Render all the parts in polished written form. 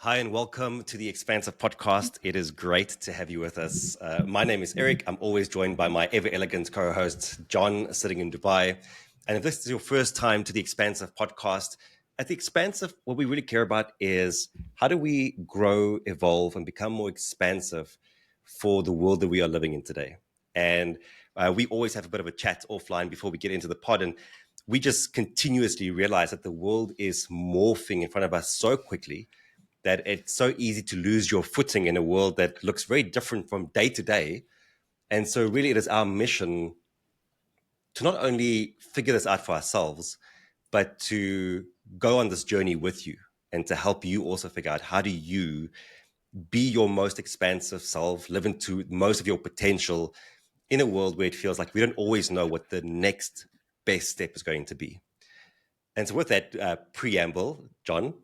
Hi, and welcome to the Expansive Podcast. It is great to have you with us. My name is Erik. I'm always joined by my ever elegant co-host, John, sitting in Dubai. And if this is your first time to the Expansive Podcast, at the Expansive, what we really care about is how do we grow, evolve, and become more expansive for the world that we are living in today. And we always have a bit of a chat offline before we get into the pod. And we just continuously realize that the world is morphing in front of us so quickly that it's so easy to lose your footing in a world that looks very different from day to day. And so really it is our mission to not only figure this out for ourselves, but to go on this journey with you and to help you also figure out how do you be your most expansive self, live into most of your potential in a world where it feels like we don't always know what the next best step is going to be. And so with that preamble, John,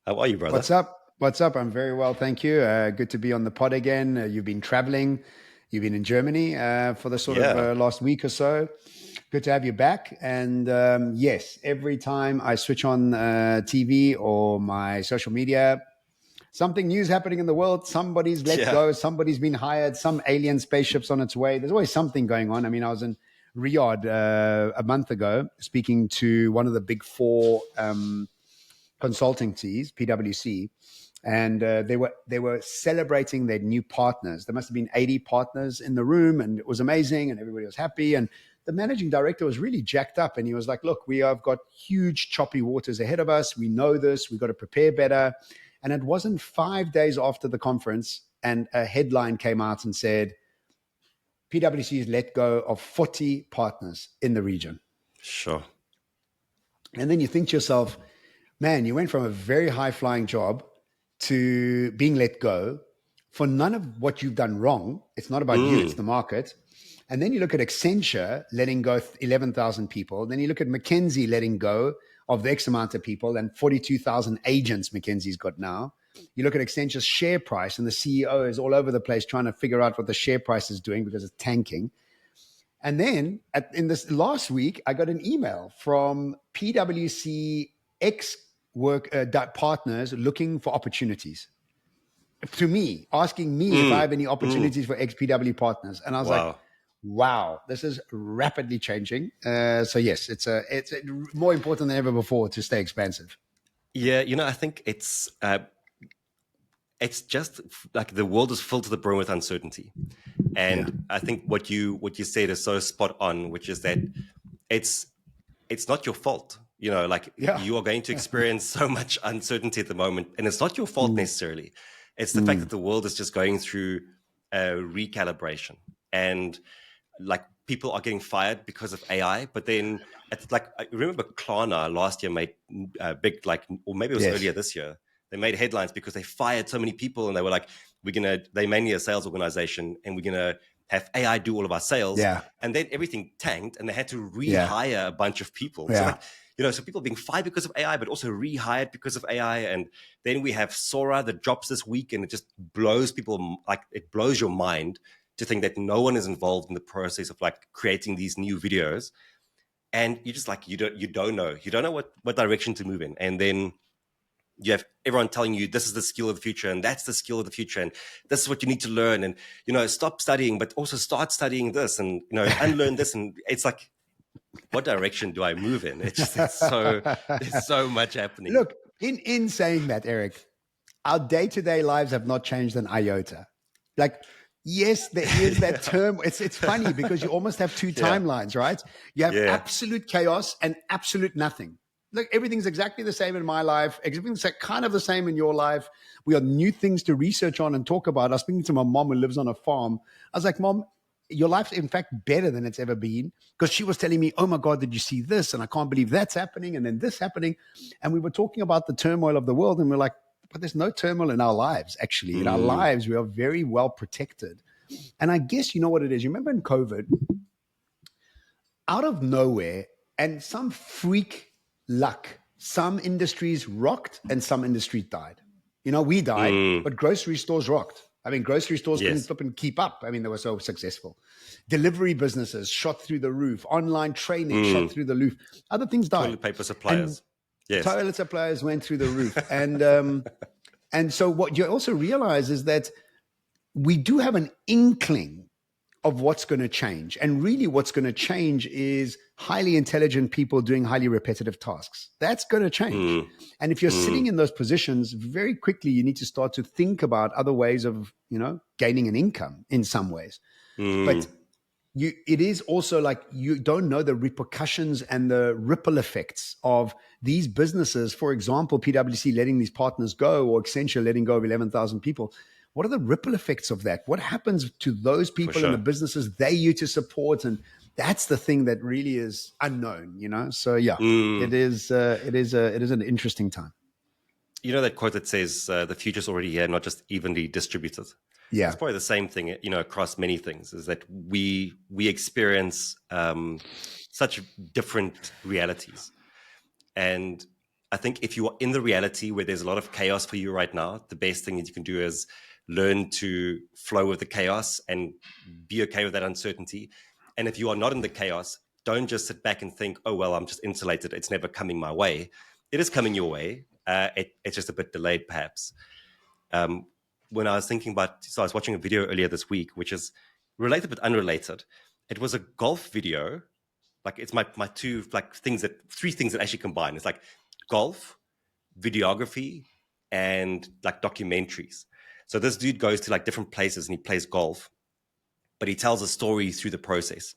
how are you, brother? What's up? I'm very well, thank you. Good to be on the pod again. You've been traveling. You've been in Germany for the sort of last week or so. Good to have you back. And yes, every time I switch on TV or my social media, something new is happening in the world. Somebody's let go. Somebody's been hired. Some alien spaceship's on its way. There's always something going on. I mean, I was in Riyadh a month ago speaking to one of the big four consultancies, PwC, and they were celebrating their new partners. There must have been 80 partners in the room, and it was amazing, and everybody was happy. And the managing director was really jacked up, and he was like, "Look, we have got huge choppy waters ahead of us. We know this. We've got to prepare better." And it wasn't 5 days after the conference, and a headline came out and said, "PwC has let go of 40 partners in the region." Sure. And then you think to yourself, man, you went from a very high-flying job to being let go for none of what you've done wrong. It's not about you, it's the market. And then you look at Accenture letting go 11,000 people. Then you look at McKinsey letting go of the X amount of people and 42,000 agents McKinsey's got now. You look at Accenture's share price, and the CEO is all over the place trying to figure out what the share price is doing because it's tanking. And then in this last week, I got an email from PwC partners looking for opportunities to me, asking me if I have any opportunities for ex-PW partners. And I was like, wow, this is rapidly changing. So yes, it's more important than ever before to stay expansive. Yeah, I think it's just like the world is filled to the brim with uncertainty. And I think what you said is so spot on, which is that it's not your fault. You are going to experience so much uncertainty at the moment, and it's not your fault necessarily. It's the fact that the world is just going through a recalibration, and like people are getting fired because of AI. But then, I remember Klarna last year made big, or maybe it was earlier this year. They made headlines because they fired so many people, and they were like, they mainly a sales organization, and we're gonna have AI do all of our sales. Yeah. And then everything tanked, and they had to rehire a bunch of people. Yeah. So so people being fired because of AI, but also rehired because of AI. And then we have Sora that drops this week, and it just blows people, it blows your mind to think that no one is involved in the process of creating these new videos. And you're just you don't know what direction to move in. And then you have everyone telling you this is the skill of the future, and that's the skill of the future, and this is what you need to learn, and stop studying, but also start studying this, and unlearn this. And it's like, what direction do I move in? It's so much happening. Look, in saying that, Erik, our day-to-day lives have not changed an iota. Yes, there is that term. It's funny because you almost have two timelines, right? You have absolute chaos and absolute nothing. Look, everything's exactly the same in my life. Everything's kind of the same in your life. We have new things to research on and talk about. I was speaking to my mom who lives on a farm. I was like, Mom, your life's in fact better than it's ever been, because she was telling me, oh my God, did you see this? And I can't believe that's happening. And then this happening. And we were talking about the turmoil of the world. And we're like, but there's no turmoil in our lives, actually. In our lives, we are very well protected. And I guess you know what it is. You remember in COVID, out of nowhere, and some freak luck, some industries rocked and some industries died. We died, but grocery stores rocked. I mean, grocery stores couldn't flip and keep up. I mean, they were so successful. Delivery businesses shot through the roof. Online training shot through the roof. Other things died. Toilet paper suppliers. Toilet suppliers went through the roof. And so what you also realize is that we do have an inkling of what's going to change. And really what's going to change is highly intelligent people doing highly repetitive tasks. That's going to change. And if you're sitting in those positions, very quickly you need to start to think about other ways of, gaining an income in some ways. But it is also like you don't know the repercussions and the ripple effects of these businesses. For example, PwC letting these partners go, or Accenture letting go of 11,000 people. What are the ripple effects of that? What happens to those people and the businesses they used to support? And that's the thing that really is unknown, So yeah, it is an interesting time. You know that quote that says the future's already here, not just evenly distributed. Yeah, it's probably the same thing, across many things. Is that we experience such different realities, and I think if you are in the reality where there's a lot of chaos for you right now, the best thing that you can do is learn to flow with the chaos and be okay with that uncertainty. And if you are not in the chaos, don't just sit back and think, oh, well, I'm just insulated. It's never coming my way. It is coming your way. It's just a bit delayed, perhaps. When I was I was watching a video earlier this week, which is related but unrelated. It was a golf video. Like it's my two three things that actually combine. It's like golf, videography, and like documentaries. So this dude goes to like different places and he plays golf, but he tells a story through the process.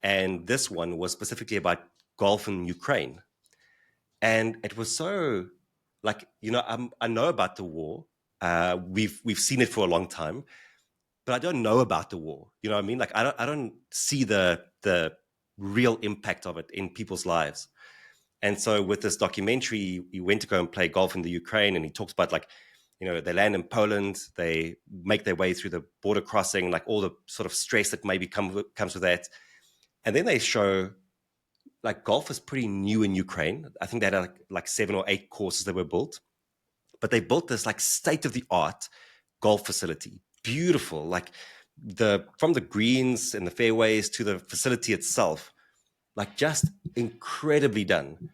And this one was specifically about golf in Ukraine. And it was so like, I know about the war. We've seen it for a long time, but I don't know about the war. You know what I mean? Like I don't see the real impact of it in people's lives. And so with this documentary, he went to go and play golf in the Ukraine, and he talks about like, they land in Poland, they make their way through the border crossing, like all the sort of stress that maybe comes with that. And then they show like golf is pretty new in Ukraine. I think they had like 7 or 8 courses that were built, but they built this like state-of-the-art golf facility. Beautiful, like from the greens and the fairways to the facility itself, like just incredibly done.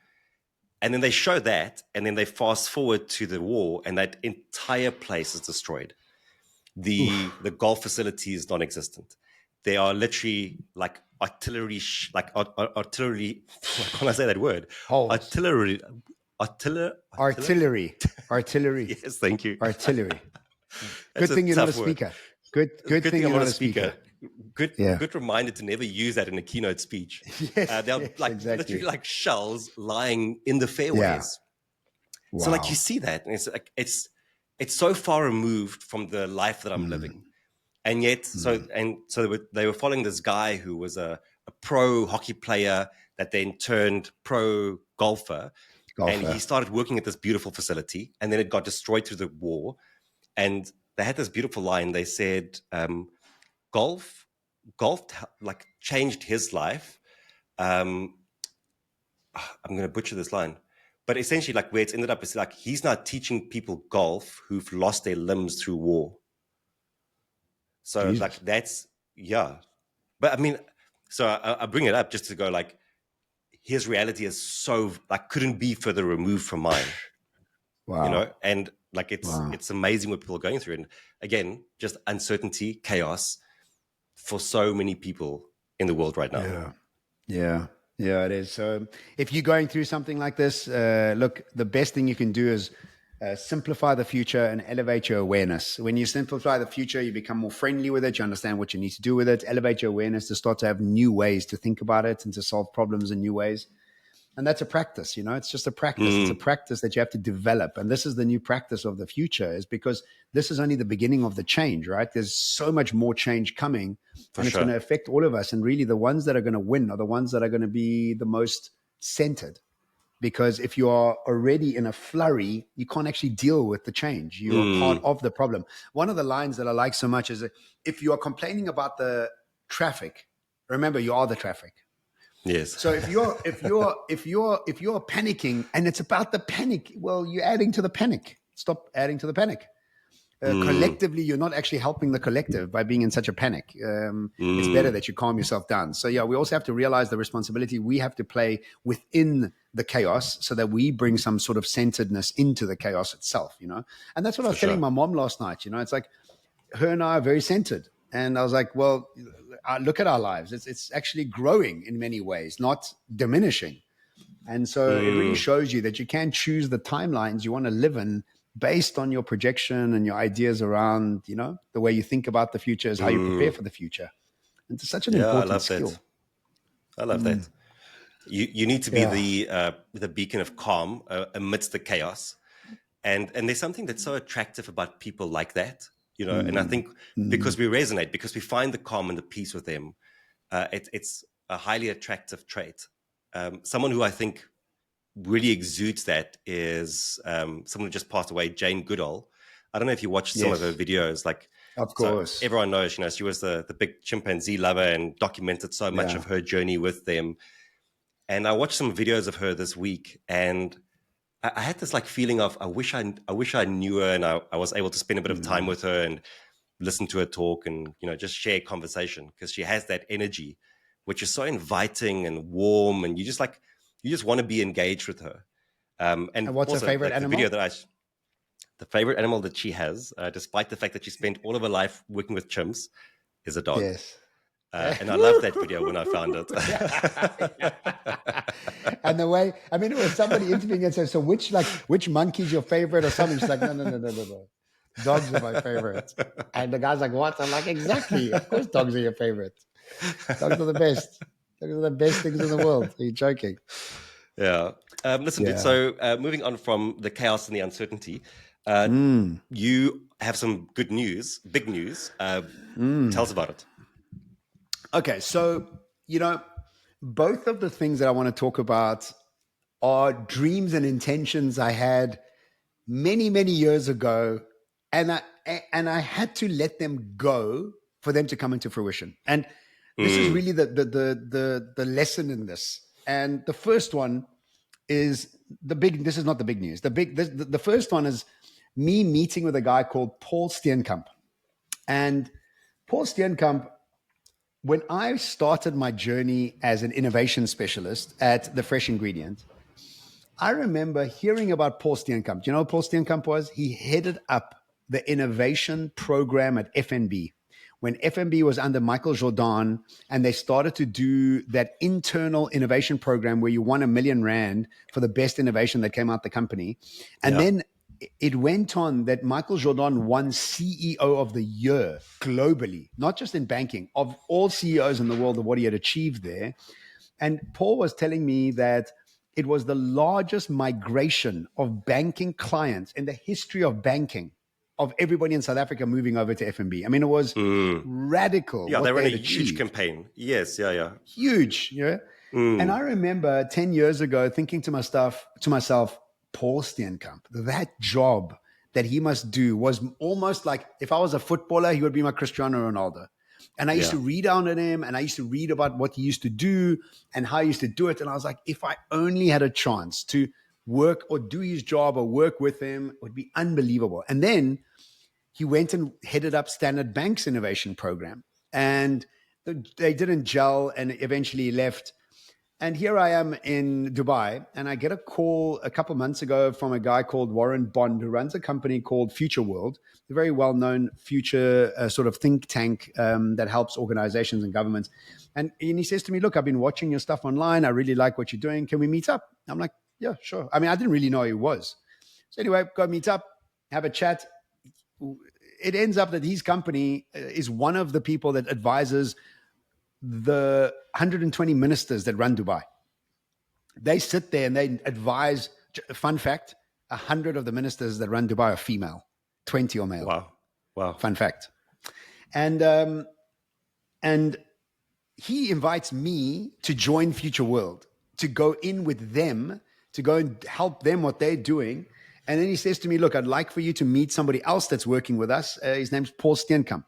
And then they show that, and then they fast forward to the war, and that entire place is destroyed. The golf facility is non-existent. They are literally like artillery. Artillery. Can I say that word? Holes. Artillery. Artillery. Yes, thank you. Artillery. Good thing you're not a speaker. Good thing you're not a speaker. Good reminder to never use that in a keynote speech. They're literally like shells lying in the fairways. Yeah. Wow. So like you see that, and it's like it's so far removed from the life that I'm living, and yet so they were following this guy who was a pro hockey player that then turned pro golfer, and he started working at this beautiful facility, and then it got destroyed through the war, and they had this beautiful line. They said, golf like changed his life. I'm going to butcher this line, but essentially like where it's ended up is like he's now teaching people golf who've lost their limbs through war. So Jesus. Like that's, yeah. But I mean, so I bring it up just to go like, his reality is so like couldn't be further removed from mine. Wow. And like it's amazing what people are going through. And again, just uncertainty, chaos for so many people in the world right now. Yeah, it is. So if you're going through something like this, look, the best thing you can do is simplify the future and elevate your awareness. When you simplify the future, you become more friendly with it. You understand what you need to do with it. Elevate your awareness to start to have new ways to think about it and to solve problems in new ways. And that's a practice, it's just a practice. It's a practice that you have to develop. And this is the new practice of the future, is because this is only the beginning of the change, right? There's so much more change coming, and it's going to affect all of us. And really the ones that are going to win are the ones that are going to be the most centered. Because if you are already in a flurry, you can't actually deal with the change. You're part of the problem. One of the lines that I like so much is that if you are complaining about the traffic, remember you are the traffic. Yes. So if you're panicking and it's about the panic, well, you're adding to the panic. Stop adding to the panic. collectively, you're not actually helping the collective by being in such a panic. It's better that you calm yourself down. So yeah, we also have to realize the responsibility we have to play within the chaos so that we bring some sort of centeredness into the chaos itself, you know? And that's what I was telling my mom last night, you know, it's like her and I are very centered. And I was like, well, look at our lives. It's actually growing in many ways, not diminishing. And so it really shows you that you can choose the timelines you want to live in based on your projection and your ideas around, you know, the way you think about the future is how you prepare for the future. And it's such an important skill. I love that. You need to be the beacon of calm amidst the chaos. And there's something that's so attractive about people like that, you know, and I think because we resonate, because we find the calm and the peace with them, it's a highly attractive trait. Someone who I think really exudes that is someone who just passed away, Jane Goodall. I don't know if you watched some of her videos. Like, of course, so everyone knows, you know, she was the big chimpanzee lover and documented so much of her journey with them. And I watched some videos of her this week, and I had this like feeling of I wish I knew her, and I was able to spend a bit of time with her and listen to her talk, and you know, just share conversation, because she has that energy, which is so inviting and warm, and you just want to be engaged with her. And what's also, her favorite animal? The video that the favorite animal that she has, despite the fact that she spent all of her life working with chimps, is a dog. Yes. And I loved that video when I found it. And the way, I mean, it was somebody interviewing and said, so which monkey's your favorite or something? She's like, no. Dogs are my favorite. And the guy's like, what? I'm like, exactly. Of course dogs are your favorite. Dogs are the best. Dogs are the best things in the world. Are you joking? Yeah. Listen, dude, so moving on from the chaos and the uncertainty, you have some good news, big news. Tell us about it. Okay, so, you know, both of the things that I want to talk about are dreams and intentions I had many, many years ago, and I had to let them go for them to come into fruition. And this is really the lesson in this. And the first one is this is not the big news. The first one is me meeting with a guy called Paul Steenkamp. And Paul Steenkamp, when I started my journey as an innovation specialist at The Fresh Ingredient, I remember hearing about Paul Steenkamp. Do you know who Paul Steenkamp was? He headed up the innovation program at FNB. When FNB was under Michael Jordan, and they started to do that internal innovation program where you won R1 million for the best innovation that came out the company. And then it went on that Michael Jordan won CEO of the year globally, not just in banking, of all CEOs in the world, of what he had achieved there. And Paul was telling me that it was the largest migration of banking clients in the history of banking, of everybody in South Africa moving over to FNB. I mean, it was radical. Yeah, they ran a huge campaign. Yes, huge. Yeah. And I remember 10 years ago thinking to myself, Paul Steenkamp, that job that he must do was almost like, if I was a footballer, he would be my Cristiano Ronaldo. And I used to read on him, and I used to read about what he used to do and how he used to do it. And I was like, if I only had a chance to work or do his job or work with him, it would be unbelievable. And then he went and headed up Standard Bank's innovation program. And they didn't gel, and eventually left. And here I am in Dubai, and I get a call a couple months ago from a guy called Warren Bond, who runs a company called Future World, a very well-known future sort of think tank that helps organizations and governments. And he says to me, look, I've been watching your stuff online. I really like what you're doing. Can we meet up? I'm like, yeah, sure. I mean, I didn't really know who he was. So anyway, go meet up, have a chat. It ends up that his company is one of the people that advises the 120 ministers that run Dubai. They sit there and they advise, fun fact, 100 of the ministers that run Dubai are female, 20 are male. Wow. Fun fact. And he invites me to join Future World, to go in with them, to go and help them what they're doing. And then he says to me, look, I'd like for you to meet somebody else that's working with us. His name's Paul Steenkamp.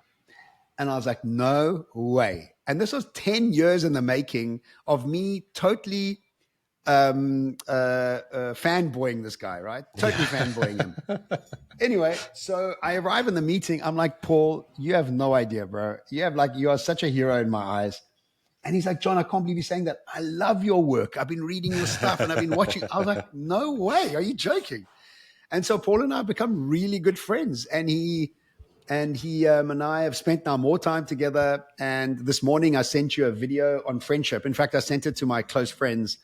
And I was like, no way. And this was 10 years in the making of me totally fanboying this guy, right? Totally fanboying him. Anyway, so I arrive in the meeting. I'm like, Paul, you have no idea, bro. You are such a hero in my eyes. And he's like, John, I can't believe you're saying that. I love your work. I've been reading your stuff and I've been watching. I was like, no way. Are you joking? And so Paul and I have become really good friends. And he and I have spent now more time together. And this morning I sent you a video on friendship. In fact, I sent it to my close friends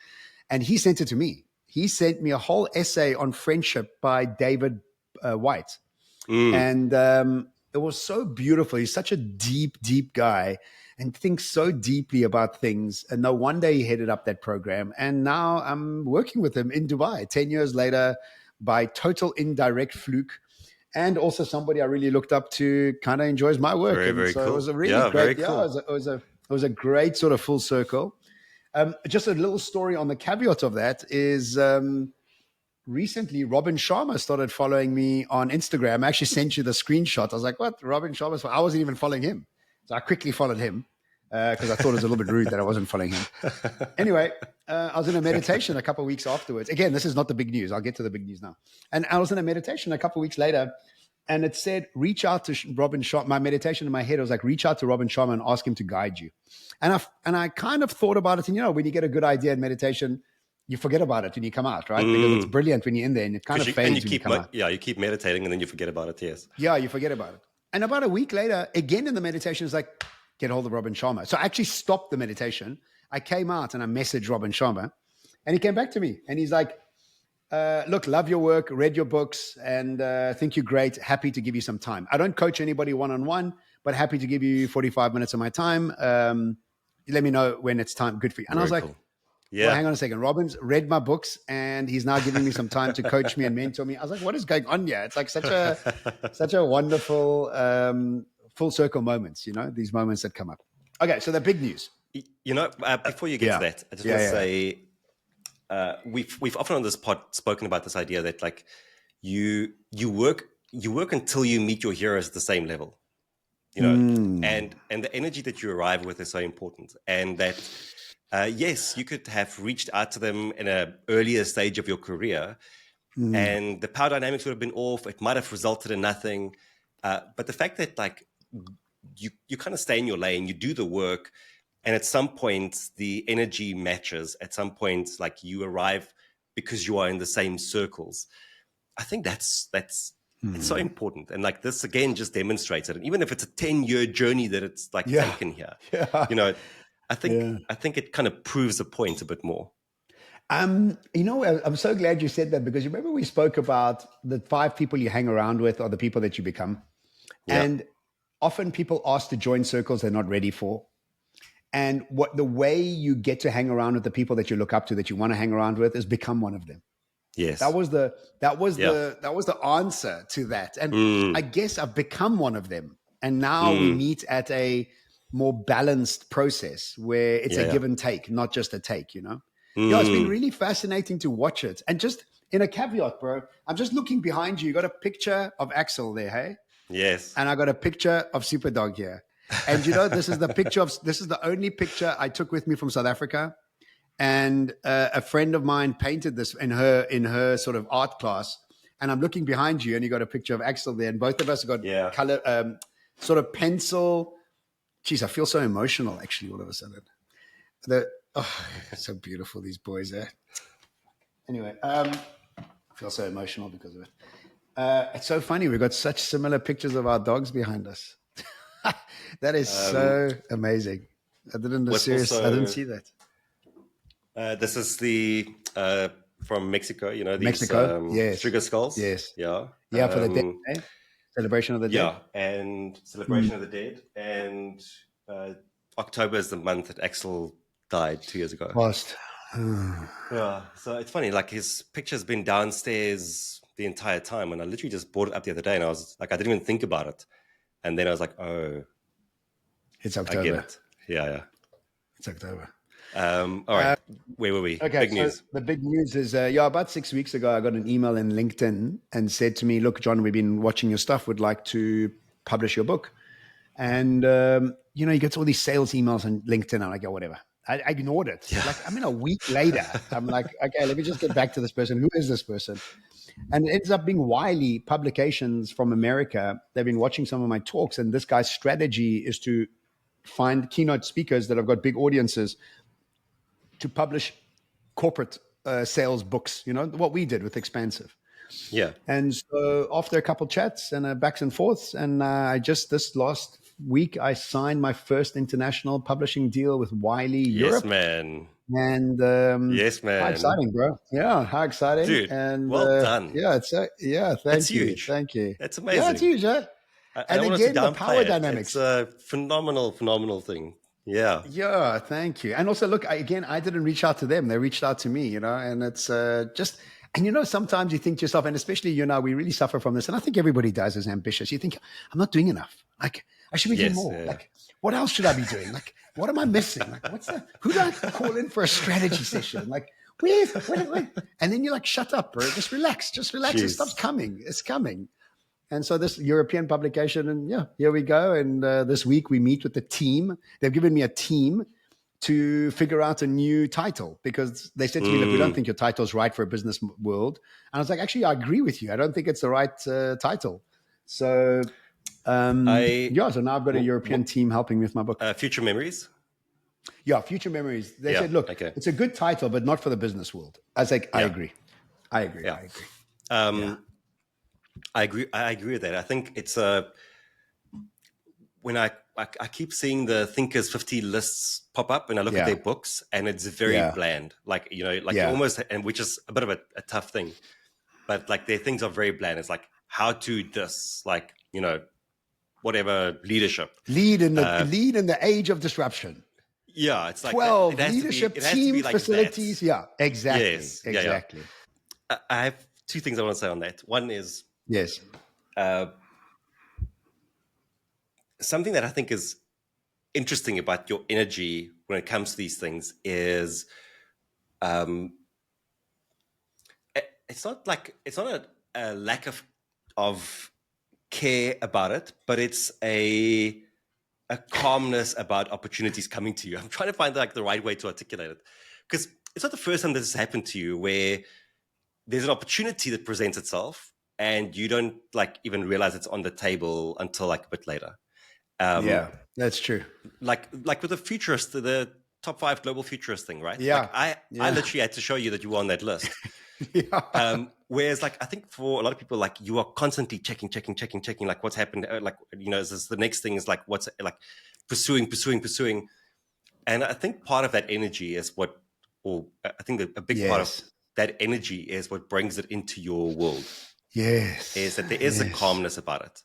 and he sent it to me. He sent me a whole essay on friendship by David White. And it was so beautiful. He's such a deep, deep guy and thinks so deeply about things. And no wonder he headed up that program. And now I'm working with him in Dubai 10 years later by total indirect fluke. And also somebody I really looked up to, kind of enjoys my work. Very so cool. It was a really great, cool. It was a great sort of full circle. Just a little story on the caveat of that is recently Robin Sharma started following me on Instagram. I actually sent you the screenshot. I was like, what? Robin Sharma? I wasn't even following him. So I quickly followed him because I thought it was a little bit rude that I wasn't following him. Anyway, I was in a meditation a couple of weeks afterwards. Again, this is not the big news. I'll get to the big news now. And I was in a meditation a couple of weeks later and it said, reach out to Robin Sharma. My meditation in my head was like, reach out to Robin Sharma and ask him to guide you. And I kind of thought about it. And, when you get a good idea in meditation, you forget about it when you come out, right? Because it's brilliant when you're in there and it kind of fades when you come out. Yeah, you keep meditating and then you forget about it, yes. Yeah, you forget about it. And about a week later, again in the meditation, it's like, get hold of Robin Sharma. So I actually stopped the meditation. I came out and I messaged Robin Sharma and he came back to me and he's like, look, love your work, read your books and think you're great. Happy to give you some time. I don't coach anybody one-on-one, but happy to give you 45 minutes of my time. Let me know when it's time. Good for you. And I was like, yeah. Well, hang on a second. Robin's read my books and he's now giving me some time to coach me and mentor me. I was like, what is going on here? It's like such a wonderful full circle moments, these moments that come up. Okay, so the big news. Before you get to that, I just want to say we've often on this pod spoken about this idea that like you work until you meet your heroes at the same level. And the energy that you arrive with is so important. And that yes, you could have reached out to them in an earlier stage of your career and the power dynamics would have been off. It might have resulted in nothing. But the fact that like you kind of stay in your lane, you do the work, and at some point the energy matches. At some point, like you arrive because you are in the same circles. I think that's it's so important. And like this again just demonstrates it. And even if it's a 10-year journey that it's like taken here, I think it kind of proves the point a bit more. I'm so glad you said that because you remember we spoke about the 5 people you hang around with are the people that you become. Yeah. And often people ask to join circles they're not ready for. And the way you get to hang around with the people that you look up to, that you want to hang around with, is become one of them. Yes. That was the answer to that. And I guess I've become one of them. And now we meet at a more balanced process where it's a give and take, not just a take, it's been really fascinating to watch it. And just in a caveat, bro, I'm just looking behind you. You got a picture of Axel there, hey? Yes. And I got a picture of Superdog here. And this is the only picture I took with me from South Africa. And a friend of mine painted this in her sort of art class. And I'm looking behind you and you got a picture of Axel there. And both of us have got color, sort of pencil. Geez, I feel so emotional actually all of a sudden. So beautiful, these boys there. Anyway, I feel so emotional because of it. It's so funny. We've got such similar pictures of our dogs behind us. That is so amazing. I didn't see that. This is the from Mexico, these Mexico, yes. sugar skulls. Yes. Yeah. Yeah, for the dead, eh? Celebration of the dead. Yeah, and celebration of the dead. And October is the month that Axel died 2 years ago. Lost. Yeah, so it's funny, like his picture's been downstairs the entire time, and I literally just brought it up the other day, and I was like, I didn't even think about it. And then I was like, oh. It's October. I get it. Yeah. It's October. All right. Where were we? Okay, big news. The big news is, about 6 weeks ago, I got an email in LinkedIn and said to me, look, John, we've been watching your stuff. Would like to publish your book. And, you get all these sales emails on LinkedIn. I'm like, whatever. I ignored it. Like, I mean, a week later, I'm like, okay, let me just get back to this person. Who is this person? And it ends up being Wiley Publications from America. They've been watching some of my talks, and this guy's strategy is to find keynote speakers that have got big audiences to publish corporate sales books, what we did with Expansive. Yeah. And so after a couple chats and backs and forths, and this last week, I signed my first international publishing deal with Wiley Europe. Yes, man. And yes, man. How exciting, bro. Yeah, how exciting. Dude, and well done. Yeah, thank you. Huge. Thank you. That's amazing. Yeah, it's huge, eh? And again, the power dynamics. It's a phenomenal thing. Yeah. Yeah, thank you. And also, look, I didn't reach out to them. They reached out to me, and it's just... And sometimes you think to yourself, and especially we really suffer from this, and I think everybody does as ambitious. You think, I'm not doing enough. Like, I should be doing more. Yeah. Like, what else should I be doing? Like, what am I missing? Like, who do I call in for a strategy session? Like, where? And then you're like, shut up, bro. Just relax. Jeez. It stops coming. It's coming. And so this European publication, and here we go. And this week we meet with the team. They've given me a team to figure out a new title, because they said to me, look, we don't think your title's right for a business world. And I was like, actually, I agree with you. I don't think it's the right title. So, so now I've got a European team helping me with my book. Future Memories? Yeah, Future Memories. They said, look, it's a good title, but not for the business world. I was like, I agree. Yeah. I agree with that. I think it's when I keep seeing the Thinkers 50 lists pop up, and I look at their books, and it's very bland. Like, almost, and which is a bit of a tough thing, but like their things are very bland. It's like how to this, like, whatever leadership. Lead in the age of disruption. Yeah. It's like 12 leadership team like facilities. That. Yeah, exactly. Yes. Exactly. Yeah. I have two things I want to say on that. One is, yes. Something that I think is interesting about your energy when it comes to these things is, it's not a lack of care about it, but it's a calmness about opportunities coming to you. I'm trying to find the right way to articulate it, because it's not the first time this has happened to you, where there's an opportunity that presents itself and you don't even realize it's on the table until a bit later. Yeah, that's true. Like with the futurist, the top 5 global futurist thing, right? Yeah. I literally had to show you that you were on that list. Whereas I think for a lot of people, you are constantly checking, what's happened. Is this the next thing is what's pursuing. And I think part of that energy is a big part of that energy is what brings it into your world. Yes. Is that there is a calmness about it.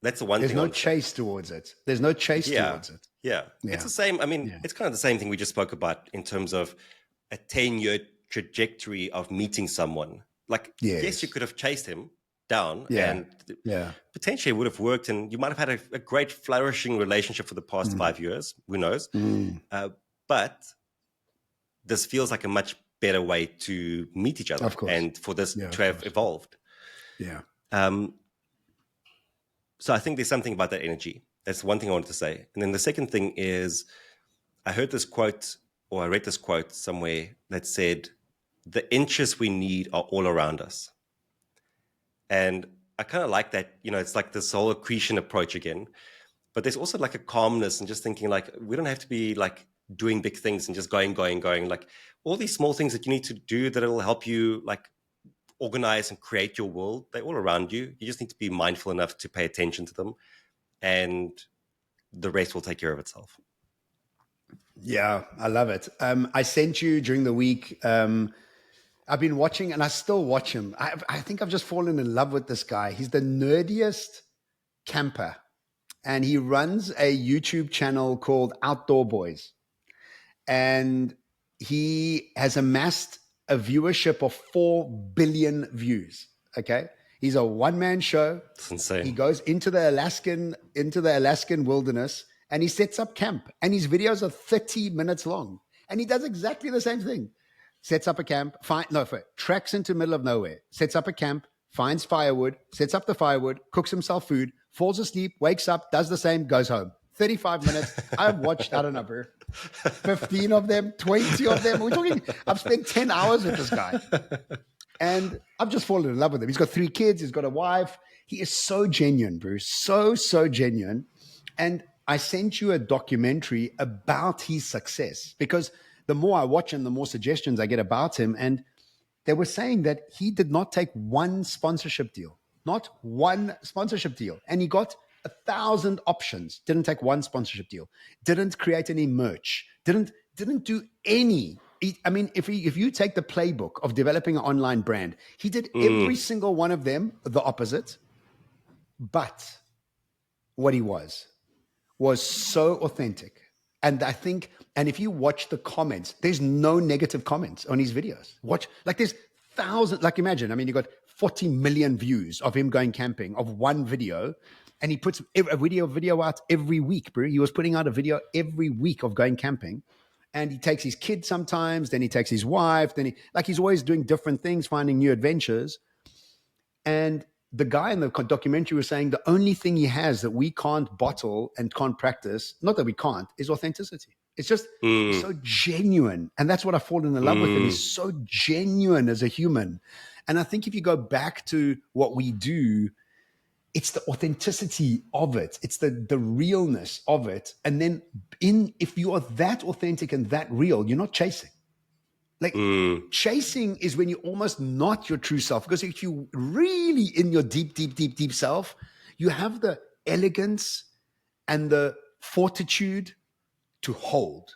That's the one thing. There's no chase towards it. There's no chase towards it. Yeah. It's the same. I mean, it's kind of the same thing we just spoke about in terms of a 10-year trajectory of meeting someone. Yes, you could have chased him down and potentially it would have worked, and you might have had a great flourishing relationship for the past 5 years. Who knows? But this feels like a much better way to meet each other, and for this to have evolved. Yeah. So I think there's something about that energy. That's one thing I wanted to say. And then the second thing is, I heard this quote, or I read this quote somewhere that said, the inches we need are all around us. And I kind of like that, it's like this whole accretion approach again. But there's also a calmness and just thinking we don't have to be doing big things and just going. All these small things that you need to do that will help you organize and create your world, they're all around you. You just need to be mindful enough to pay attention to them, and the rest will take care of itself. Yeah, I love it. I sent you during the week. I've been watching, and I still watch him. I think I've just fallen in love with this guy. He's the nerdiest camper, and he runs a YouTube channel called Outdoor Boys. And he has amassed a viewership of 4 billion views. Okay. He's a one-man show. It's insane. He goes into the Alaskan wilderness, and he sets up camp, and his videos are 30 minutes long. And he does exactly the same thing. Sets up a camp, treks into the middle of nowhere, sets up a camp, finds firewood, sets up the firewood, cooks himself food, falls asleep, wakes up, does the same, goes home. 35 minutes. I've watched, I don't know, bro, 15 of them, 20 of them. We're talking, I've spent 10 hours with this guy. And I've just fallen in love with him. He's got 3 kids. He's got a wife. He is so genuine, Bruce. So genuine. And I sent you a documentary about his success because the more I watch him, the more suggestions I get about him. And they were saying that he did not take one sponsorship deal, not one sponsorship deal. And he got 1,000 options, didn't take one sponsorship deal, didn't create any merch, didn't do any. I mean, if you take the playbook of developing an online brand, he did every single one of them the opposite. But what he was so authentic. And I think, and if you watch the comments, there's no negative comments on his videos. Watch, like there's thousands, like imagine, I mean, you got 40 million views of him going camping of one video. And he puts a video out every week, bro. He was putting out a video every week of going camping. And he takes his kid sometimes, then he takes his wife, then he's always doing different things, finding new adventures. And the guy in the documentary was saying the only thing he has that we can't bottle and can't practice, not that we can't, is authenticity. It's just so genuine. And that's what I've fallen in love with him. He's so genuine as a human. And I think if you go back to what we do, it's the authenticity of it. It's the realness of it. And then if you are that authentic and that real, you're not chasing. Like chasing is when you're almost not your true self. Because if you really in your deep self, you have the elegance and the fortitude to hold.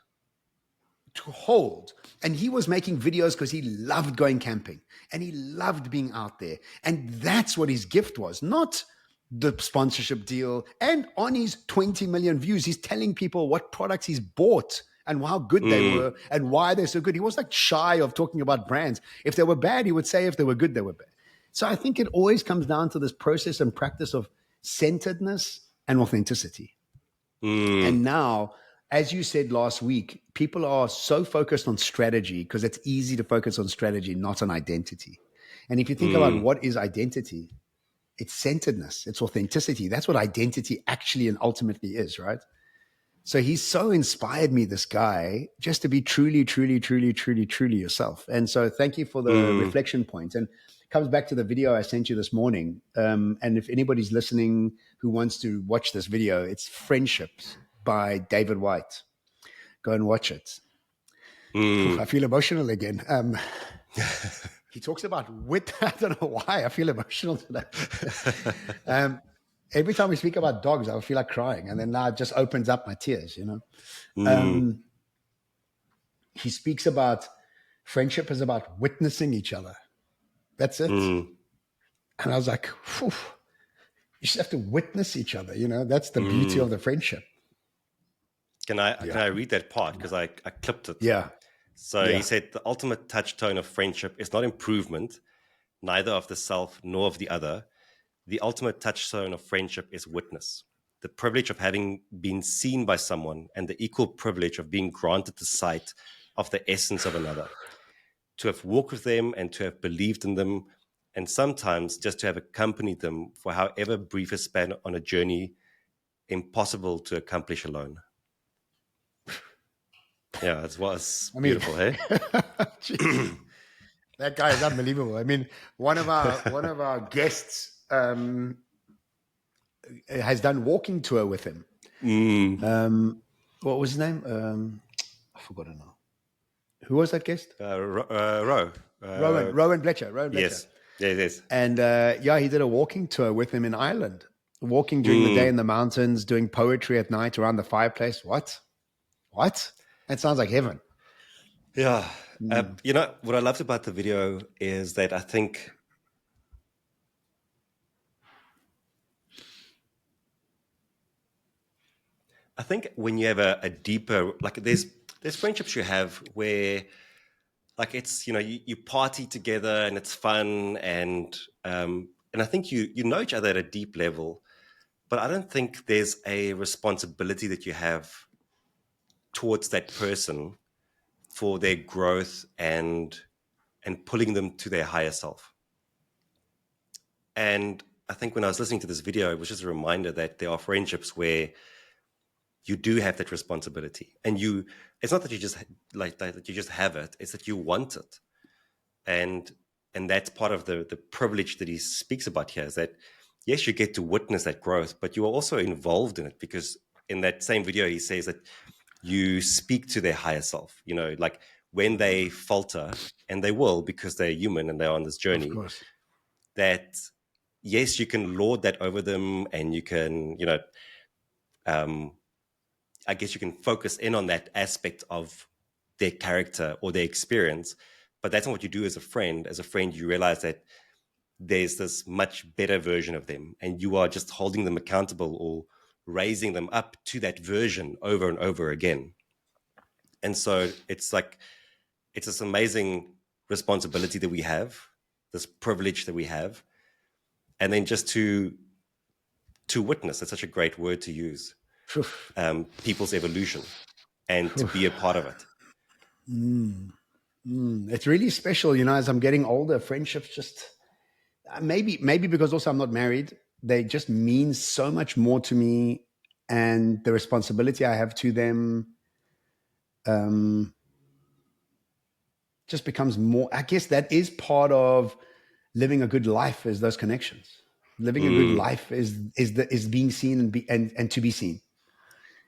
And he was making videos because he loved going camping and he loved being out there. And that's what his gift was, not the sponsorship deal. And on his 20 million views, he's telling people what products he's bought and how good they were and why they're so good. He was like shy of talking about brands. If they were bad, he would say if they were good, they were bad. So I think it always comes down to this process and practice of centeredness and authenticity. And now, as you said last week, people are so focused on strategy because it's easy to focus on strategy, not on identity. And if you think about what is identity, it's centeredness, it's authenticity. That's what identity actually and ultimately is, right? So he's so inspired me, this guy, just to be truly yourself. And so thank you for the reflection point. And it comes back to the video I sent you this morning. And if anybody's listening who wants to watch this video, it's Friendships by David White. Go and watch it. I feel emotional again. He talks about wit. I don't know why I feel emotional today. Every time we speak about dogs, I feel like crying. And then now it just opens up my tears, you know. He speaks about friendship is about witnessing each other. That's it. And I was like, you just have to witness each other, you know. That's the beauty of the friendship. Can I read that part? Because I clipped it. Yeah. So he said, the ultimate touchstone of friendship is not improvement, neither of the self nor of the other. The ultimate touchstone of friendship is witness, the privilege of having been seen by someone and the equal privilege of being granted the sight of the essence of another, to have walked with them and to have believed in them, and sometimes just to have accompanied them for however brief a span on a journey impossible to accomplish alone. Yeah, it was beautiful, hey? That guy is unbelievable. I mean, one of our guests has done walking tour with him. What was his name? I forgot it now. Who was that guest? Rowan Bletcher. Yes. And he did a walking tour with him in Ireland, walking during the day in the mountains, doing poetry at night around the fireplace. What? That sounds like heaven. Yeah. You know, what I loved about the video is that I think when you have a deeper, like there's friendships you have where like it's, you know, you party together and it's fun and I think you know each other at a deep level, but I don't think there's a responsibility that you have towards that person for their growth and pulling them to their higher self. And I think when I was listening to this video, it was just a reminder that there are friendships where you do have that responsibility. And it's not that you just like that you just have it, it's that you want it. And that's part of the privilege that he speaks about here, is that yes, you get to witness that growth, but you are also involved in it, because in that same video he says that you speak to their higher self, like when they falter, and they will, because they're human and they're on this journey, Of course. that yes, you can lord that over them, and you can, I guess you can focus in on that aspect of their character or their experience, but that's not what you do as a friend. As a friend, you realize that there's this much better version of them, and you are just holding them accountable or raising them up to that version over and over again. And so it's this amazing responsibility that we have, this privilege that we have, and then just to witness, that's such a great word to use, people's evolution, and to be a part of it. It's really special, as I'm getting older, friendships just, maybe because also I'm not married, they just mean so much more to me, and the responsibility I have to them just becomes more. I guess that is part of living a good life, is those connections. Living a good life is being seen and to be seen.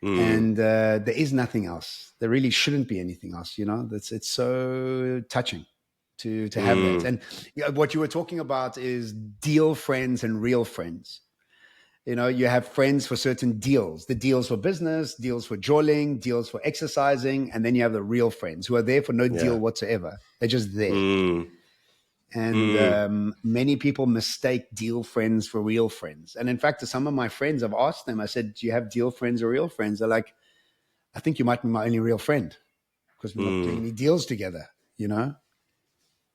And there is nothing else. There really shouldn't be anything else. It's so touching to have that. And what you were talking about is deal friends and real friends. You have friends for certain deals, the deals for business, deals for jolling, deals for exercising. And then you have the real friends who are there for no deal whatsoever. They're just there. And many people mistake deal friends for real friends. And in fact, to some of my friends, I've asked them, I said, do you have deal friends or real friends? They're like, I think you might be my only real friend, because we're not doing any deals together,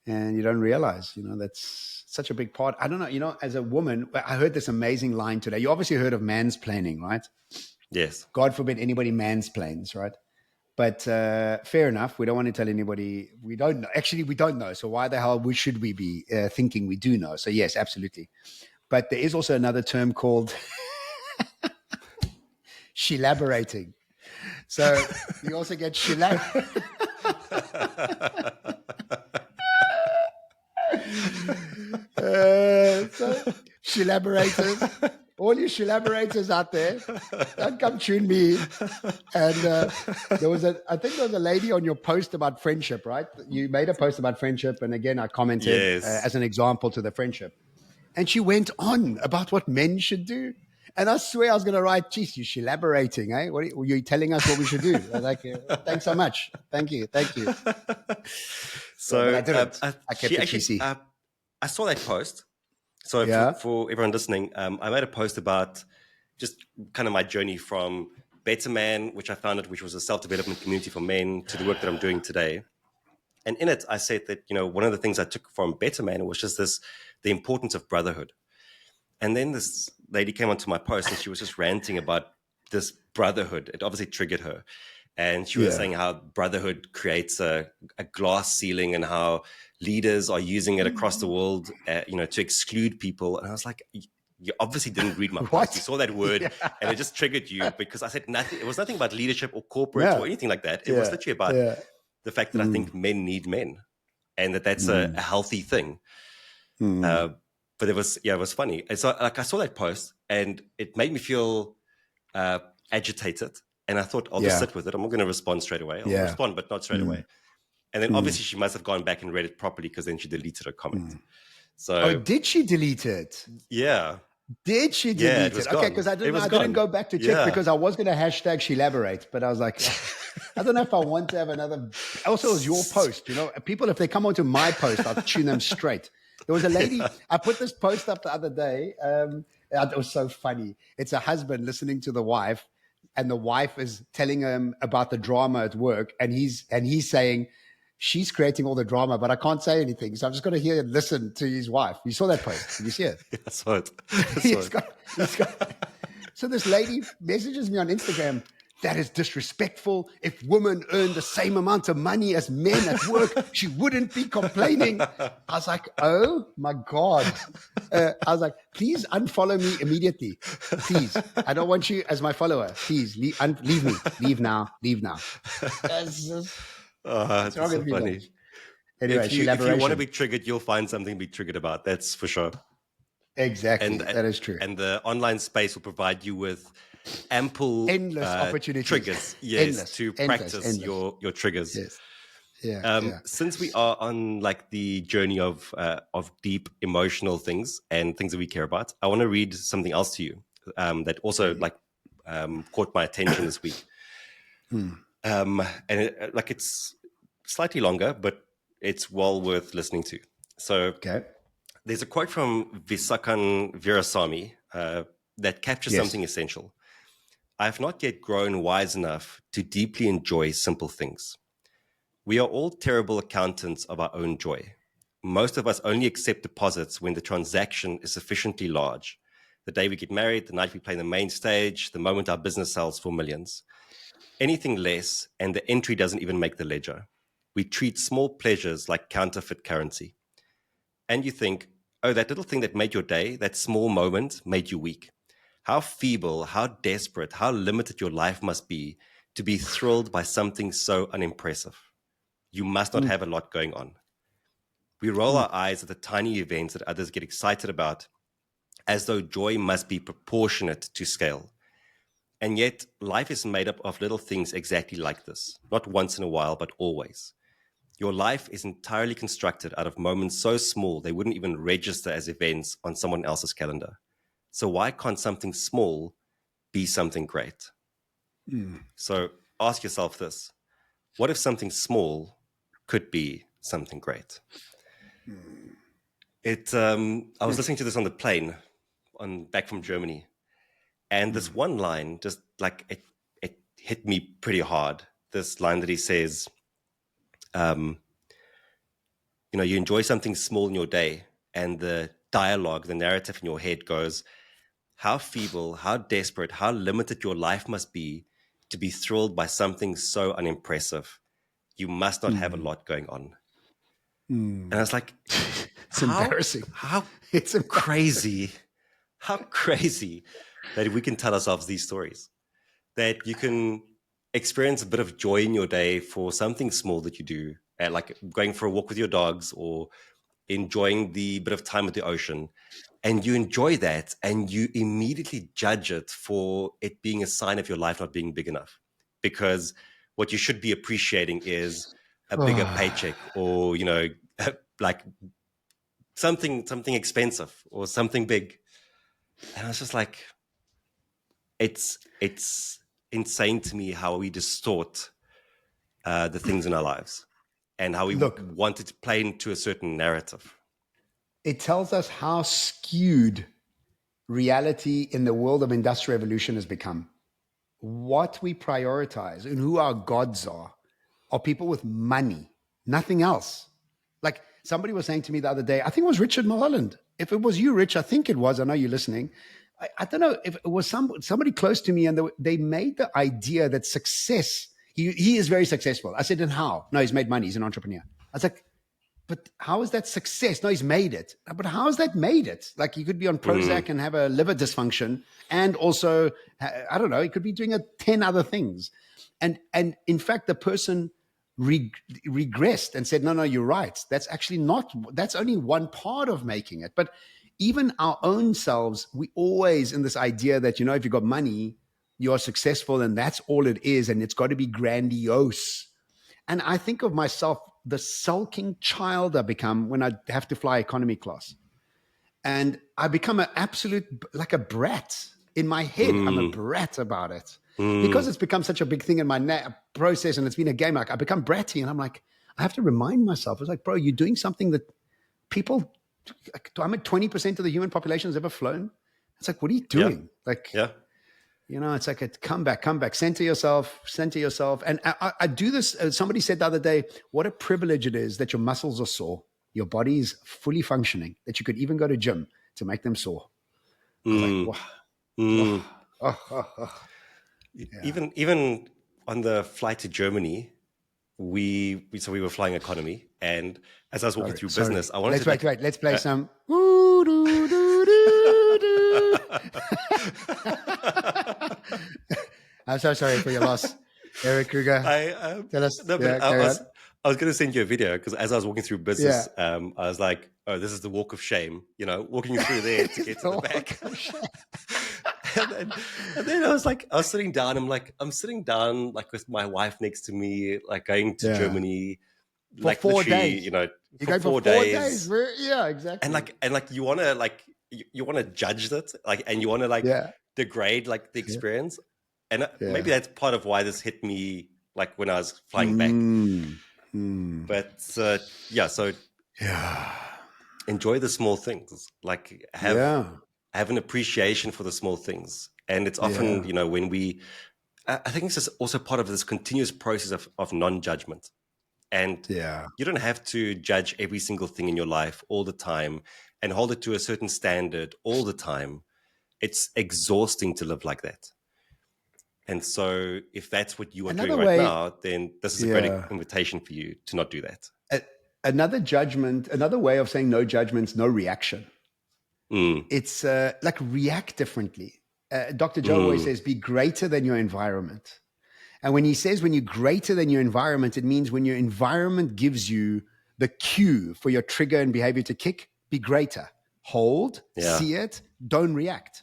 and you don't realize, that's such a big part. I don't know, as a woman, I heard this amazing line today. You obviously heard of mansplaining, right? Yes. God forbid anybody mansplains, right? But fair enough. We don't want to tell anybody. We don't know. Actually, we don't know. So why the hell should we be thinking we do know? So yes, absolutely. But there is also another term called shelaborating. So you also get so shelaborators, all you shelaborators out there, don't come tune me. And I think there was a lady on your post about friendship, right? You made a post about friendship, and again, I commented as an example to the friendship. And she went on about what men should do. And I swear I was going to write, geez, you're elaborating, eh? Were you telling us what we should do? I was like, thanks so much. Thank you. So I didn't. I kept it PC. I saw that post. So for everyone listening, I made a post about just kind of my journey from Better Man, which I founded, which was a self-development community for men, to the work that I'm doing today. And in it, I said that, one of the things I took from Better Man was just the importance of brotherhood. And then this lady came onto my post, and she was just ranting about this brotherhood. It obviously triggered her. And she was saying how brotherhood creates a glass ceiling, and how leaders are using it across the world, to exclude people. And I was like, you obviously didn't read my post. You saw that word and it just triggered you, because I said nothing. It was nothing about leadership or corporate or anything like that. It was literally about the fact that I think men need men, and that's a healthy thing. But it was funny. And so I saw that post, and it made me feel agitated. And I thought, I'll just sit with it. I'm not going to respond straight away. I'll respond, but not straight away. And then obviously she must have gone back and read it properly, because then she deleted her comment. So did she delete it? Yeah. Did she delete it? Okay, because I didn't go back to check, because I was going to hashtag shelaborate, but I was like, I don't know if I want to have another. Also, it was your post. People, if they come onto my post, I'll tune them straight. There was a lady, I put this post up the other day. It was so funny. It's a husband listening to the wife, and the wife is telling him about the drama at work, and he's saying, she's creating all the drama, but I can't say anything. So I'm just going to hear and listen to his wife. You saw that post? Did you see it? I saw it. So this lady messages me on Instagram, that is disrespectful. If women earn the same amount of money as men at work, she wouldn't be complaining. I was like, oh my God. I was like, please unfollow me immediately. Please. I don't want you as my follower. Please leave me. Leave now. That's so funny. Anyway, If you want to be triggered, you'll find something to be triggered about. That's for sure. Exactly. That is true. And the online space will provide you with endless opportunities. Triggers. Yes, to practice your triggers. Yes. Yeah. Since we are on like the journey of deep emotional things and things that we care about, I want to read something else to you that also caught my attention this week. And it's slightly longer, but it's well worth listening to. So there's a quote from Visakan Virasamy that captures something essential. I have not yet grown wise enough to deeply enjoy simple things. We are all terrible accountants of our own joy. Most of us only accept deposits when the transaction is sufficiently large. The day we get married, the night we play the main stage, the moment our business sells for millions. Anything less, and the entry doesn't even make the ledger. We treat small pleasures like counterfeit currency. And you think, oh, that little thing that made your day, that small moment made you weak. How feeble, how desperate, how limited your life must be to be thrilled by something so unimpressive. You must not have a lot going on. We roll our eyes at the tiny events that others get excited about, as though joy must be proportionate to scale. And yet, life is made up of little things exactly like this, not once in a while, but always. Your life is entirely constructed out of moments so small they wouldn't even register as events on someone else's calendar. So why can't something small be something great? So ask yourself this. What if something small could be something great? I was listening to this on the plane back from Germany. And this one line just like it hit me pretty hard. This line that he says, you enjoy something small in your day, and the dialogue, the narrative in your head goes, how feeble, how desperate, how limited your life must be to be thrilled by something so unimpressive. You must not have a lot going on. And I was like, it's embarrassing. It's crazy. How crazy that we can tell ourselves these stories, that you can experience a bit of joy in your day for something small that you do, like going for a walk with your dogs or enjoying the bit of time at the ocean. And you enjoy that and you immediately judge it for it being a sign of your life not being big enough. Because what you should be appreciating is a bigger paycheck or, like something expensive or something big. And I was just like, it's insane to me how we distort the things in our lives and how we want it to play into a certain narrative. It tells us how skewed reality in the world of industrial revolution has become. What we prioritize and who our gods are people with money, nothing else. Like somebody was saying to me the other day, I think it was Richard Mulholland. If it was you, Rich, I think it was. I know you're listening. I don't know if it was somebody close to me, and they made the idea that success, he is very successful. I said, and how? No, he's made money. He's an entrepreneur. I was like, but how is that success? No, he's made it. But how has that made it? Like you could be on Prozac and have a liver dysfunction, and also, I don't know, he could be doing 10 other things. And in fact, the person regressed and said, no, you're right. That's only one part of making it. But even our own selves, we always in this idea that, if you've got money, you're successful and that's all it is. And it's got to be grandiose. And I think of myself, the sulking child I become when I have to fly economy class. And I become an absolute, like a brat in my head. I'm a brat about it because it's become such a big thing in my process. And it's been a game. Like I become bratty and I'm like, I have to remind myself. It's like, bro, you're doing something that people, I'm at 20% of the human population has ever flown. It's like, what are you doing? It's like come back, center yourself. And I do this. Somebody said the other day, what a privilege it is that your muscles are sore. Your body is fully functioning, that you could even go to gym to make them sore. I was like, wow. Even on the flight to Germany, we were flying economy, and as I was walking through business, I wanted Let's to wait. Let's play some. I'm so sorry for your loss, Erik Kruger. Tell us. No, but I was going to send you a video because as I was walking through business, I was like, "Oh, this is the walk of shame," walking through there to get to the back. and then I was sitting down. I'm sitting down like with my wife next to me, like going to Germany, for like 4 days. You're going for 4 days. Yeah, exactly. And you want to you want to judge it, and you want to degrade the experience. And maybe that's part of why this hit me when I was flying back. But so enjoy the small things. Have an appreciation for the small things. And it's often, when I think this is also part of this continuous process of non-judgment. And you don't have to judge every single thing in your life all the time and hold it to a certain standard all the time. It's exhausting to live like that. And so if that's what you are doing right now, then this is a great invitation for you to not do that. Another way of saying no judgments, no reaction. It's react differently. Dr. Joe always says, be greater than your environment. And when he says when you're greater than your environment, it means when your environment gives you the cue for your trigger and behavior to kick, be greater. Hold, see it, don't react.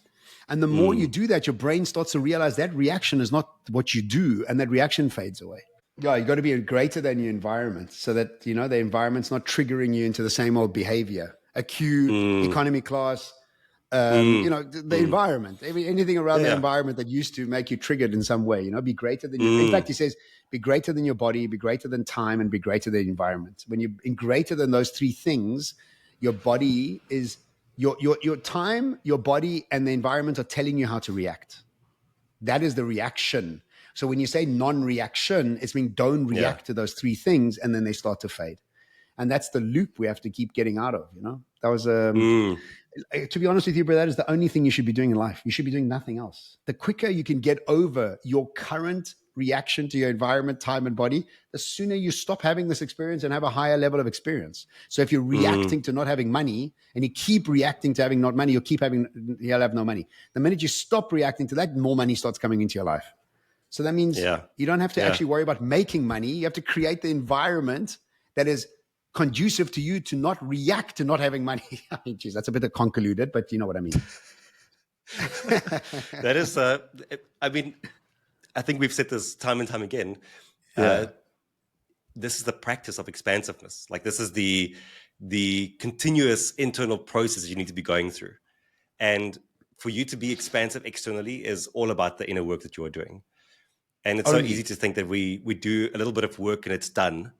And the more you do that, your brain starts to realize that reaction is not what you do, and that reaction fades away. Yeah, you got to be greater than your environment so that, the environment's not triggering you into the same old behavior. A cue, economy class, the environment, anything around the environment that used to make you triggered in some way, be greater than you. In fact, he says, be greater than your body, be greater than time, and be greater than the environment. When you're greater than those three things, your body is your time, your body, and the environment are telling you how to react. That is the reaction. So when you say non-reaction, it's mean don't react to those three things, and then they start to fade. And that's the loop we have to keep getting out of, That was, to be honest with you, bro, that is the only thing you should be doing in life. You should be doing nothing else. The quicker you can get over your current reaction to your environment, time, and body, the sooner you stop having this experience and have a higher level of experience. So if you're reacting to not having money and you keep reacting to having not money, you'll have no money. The minute you stop reacting to that, more money starts coming into your life. So that means you don't have to actually worry about making money. You have to create the environment that is conducive to you to not react to not having money. I mean, geez, that's a bit convoluted, but you know what I mean. That is, I think we've said this time and time again. This is the practice of expansiveness. This is the continuous internal process you need to be going through. And for you to be expansive externally is all about the inner work that you are doing. And it's so easy to think that we do a little bit of work and it's done.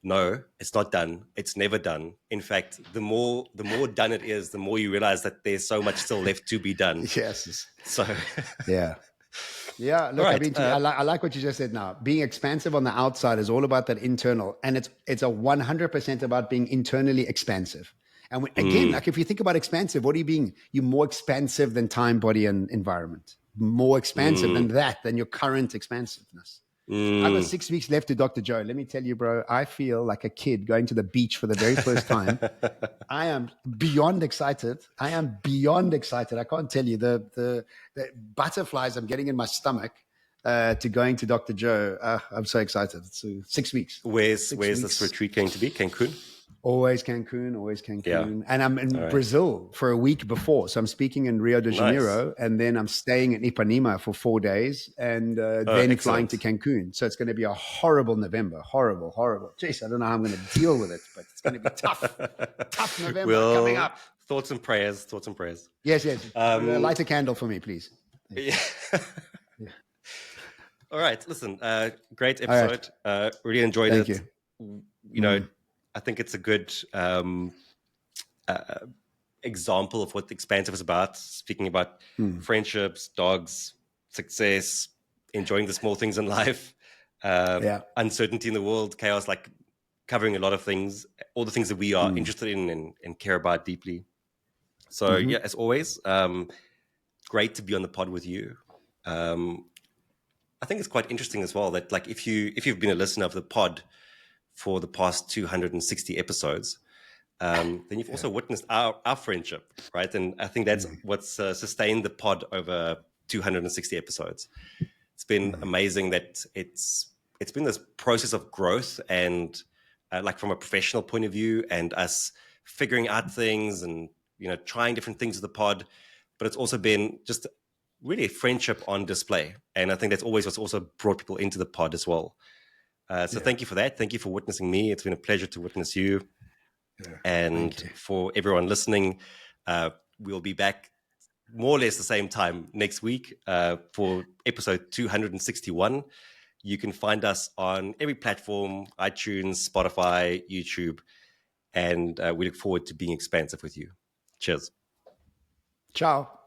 No, it's not done. It's never done. In fact, the more done it is, the more you realize that there's so much still left to be done. Yes. So, yeah. Look, right. I like what you just said. Now, being expansive on the outside is all about that internal, and it's a 100% about being internally expansive. And again, if you think about expansive, what are you being? You're more expansive than time, body, and environment. More expansive than your current expansiveness. I've got 6 weeks left to Dr. Joe. Let me tell you, bro, I feel like a kid going to the beach for the very first time. I am beyond excited. I can't tell you the butterflies I'm getting in my stomach to going to Dr. Joe. I'm so excited. It's 6 weeks. Where's this retreat going to be? Cancun? Always Cancun. Yeah. And I'm in Brazil for a week before. So I'm speaking in Rio de Janeiro, and then I'm staying in Ipanema for 4 days, and then flying to Cancun. So it's going to be a horrible November. Horrible. Jeez, I don't know how I'm going to deal with it, but it's going to be tough. Tough November coming up. Thoughts and prayers. Yes. Light a candle for me, please. Yeah. All right. Listen, great episode. Right. Really enjoyed it. Thank you. I think it's a good example of what the expansive is about. Speaking about friendships, dogs, success, enjoying the small things in life, uncertainty in the world, chaos, covering a lot of things, all the things that we are interested in and care about deeply. So as always, great to be on the pod with you. I think it's quite interesting as well that like if you've been a listener of the pod for the past 260 episodes, then you've also witnessed our friendship, right? And I think that's what's sustained the pod over 260 episodes. It's been amazing that it's been this process of growth and like from a professional point of view and us figuring out things and, trying different things with the pod, but it's also been just really a friendship on display. And I think that's always what's also brought people into the pod as well. So thank you for that. Thank you for witnessing me. It's been a pleasure to witness you. Yeah, and for everyone listening, we'll be back more or less the same time next week for episode 261. You can find us on every platform, iTunes, Spotify, YouTube, and we look forward to being expansive with you. Cheers. Ciao.